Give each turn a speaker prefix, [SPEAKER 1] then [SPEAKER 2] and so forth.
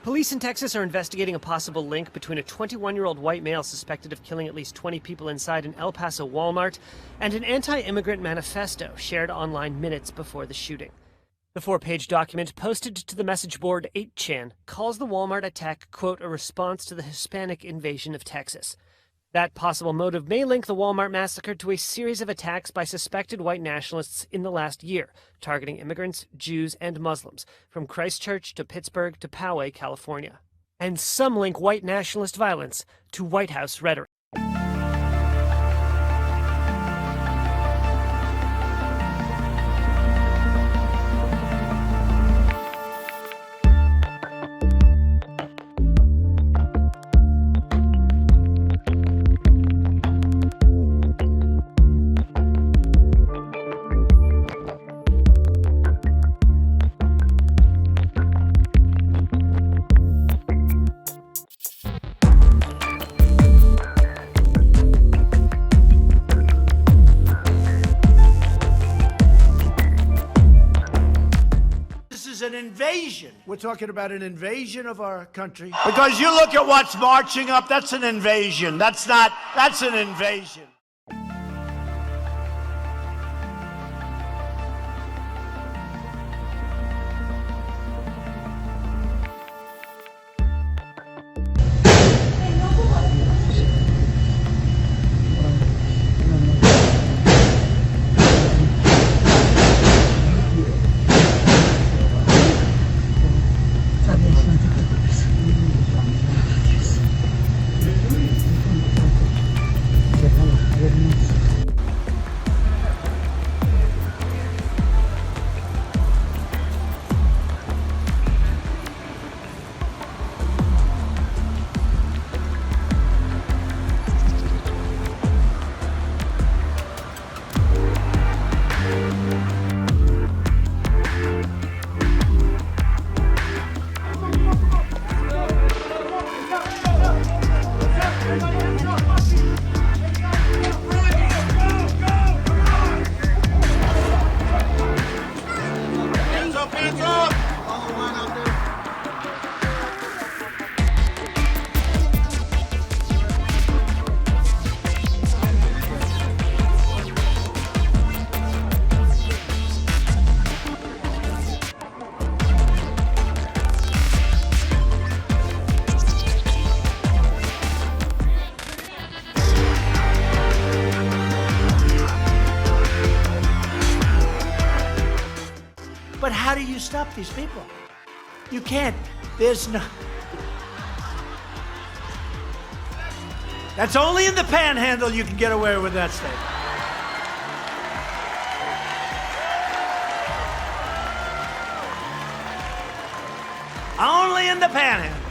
[SPEAKER 1] Police in Texas are investigating a possible link between a 21-year-old white male suspected of killing at least 20 people inside an El Paso Walmart and an anti-immigrant manifesto shared online minutes before the shooting. The 4-page document posted to the message board 8chan calls the Walmart attack, quote, a response to the Hispanic invasion of Texas. That possible motive may link the Walmart massacre to a series of attacks by suspected white nationalists in the last year, targeting immigrants, Jews, and Muslims, from Christchurch to Pittsburgh to Poway, California. And some link white nationalist violence to White House rhetoric.
[SPEAKER 2] An invasion. We're talking about an invasion of our country. Because you look at what's marching up, that's an invasion. That's an invasion. But how do you stop these people? You can't. There's no... That's only in the panhandle you can get away with that statement. Only in the panhandle.